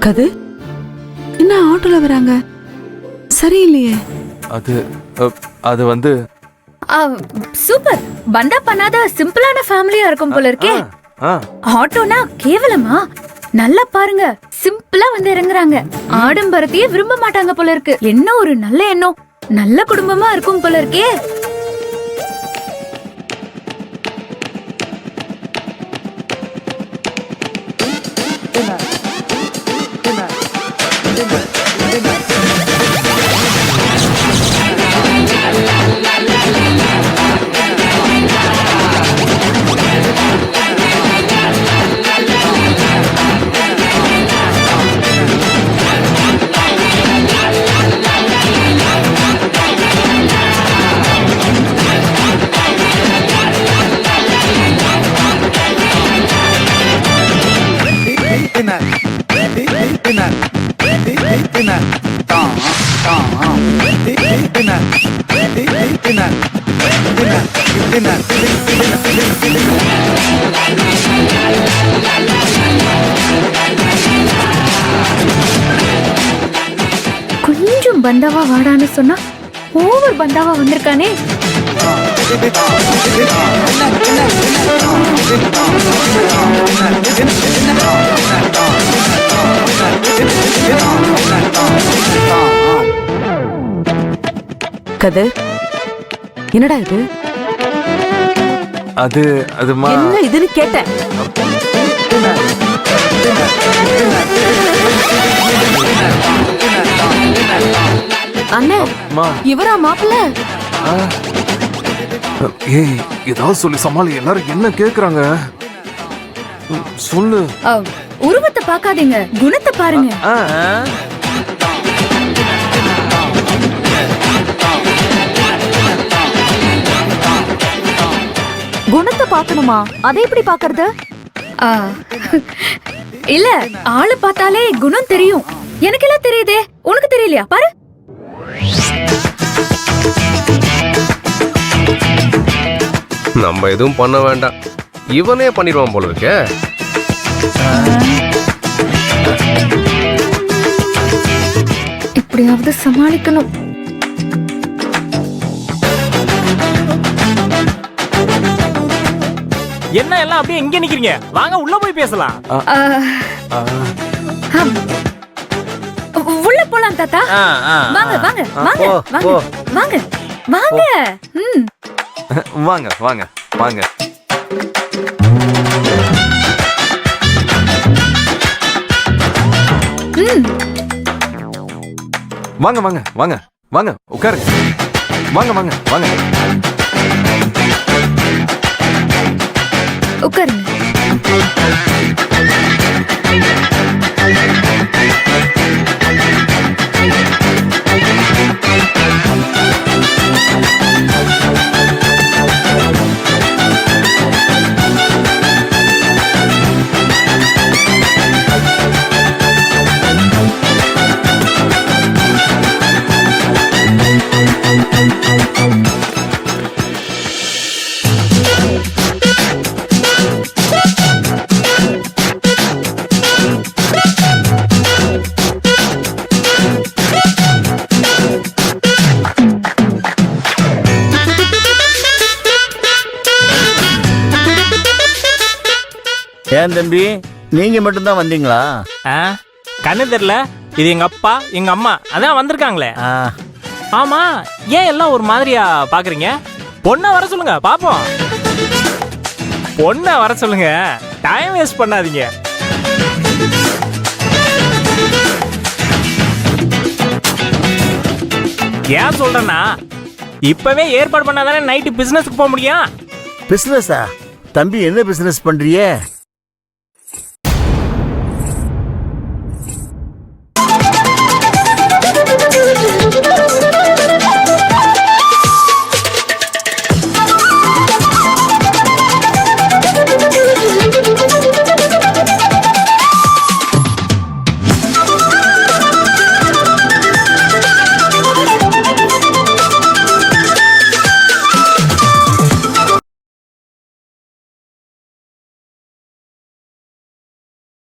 கது என்ன ஆட்டோல வராங்க? சரியில்லையே. அது வந்து சூப்பர். பந்தா பண்ணாத சிம்பிளான ஃபேமிலியா இருக்கும் போல இருக்கே. ஆட்டோனா கேவலமா? நல்லா பாருங்க, சிம்பிளா வந்து இறங்குறாங்க. ஆடம்பரத்தையே விரும்ப மாட்டாங்க போல இருக்கு. என்ன ஒரு நல்ல எண்ணம். நல்ல குடும்பமா இருக்கும் போல இருக்கே. கொஞ்சம் பந்தாவா வாடான்னு சொன்னா ஓவர் பந்தாவா வந்திருக்கானே. கது என்னடா இது? அதுமா என்ன இதுன்னு கேட்டேன். அண்ணே, இவரா மாப்பிள்ள? ஏய், ஏதாவது சொல்லி சமாளி. எல்லாரும் என்ன கேக்குறாங்க சொல்லு. உருவத்தை பார்க்காதீங்க, குணத்தை பாருங்க. குணத்தை பார்க்கணுமா? அதை எப்படி பாக்குறது? இல்ல, ஆளு பார்த்தாலே குணம் தெரியும். எனக்கு எல்லாம் தெரியுதே, உனக்கு தெரியலையா? பாரு. நம்ம எதுவும் பண்ண வேண்டாம், இவனே பண்ணிடுவான் போல இருக்க. இப்படியாவது சமாளிக்கணும். என்ன எல்லாம் அப்படியே எங்க நிக்கிறீங்க? வாங்க உள்ள போய் பேசலாம். உள்ள போலாம் தாத்தா. வாங்க வாங்க வாங்க வாங்க வாங்க வாங்க. வாங்க வாங்க வாங்க. வாங்க வாங்க வாங்க வாங்க உட்காருங்க. வாங்க வாங்க வாங்க உட்காருங்க. ஏன் தம்பி, நீங்க மட்டும்தான் வந்தீங்களா? கண்ணு தெரியல. இது எங்க அப்பா எங்க அம்மா அதான் வந்திருக்காங்களே. ஆமா, ஏன் எல்லாம் ஒரு மாதிரியா பாக்குறீங்க? பொண்ணை வர சொல்லுங்க பாப்போம். பொண்ணை வர சொல்லுங்க, டைம் வேஸ்ட் பண்ணாதீங்க. ஏன் சொல்றேன்னா, இப்பவே ஏற்பாடு பண்ணாதானே நைட்டு பிசினஸ்க்கு போக முடியும். பிசினஸா? தம்பி என்ன பிசினஸ் பண்றியே?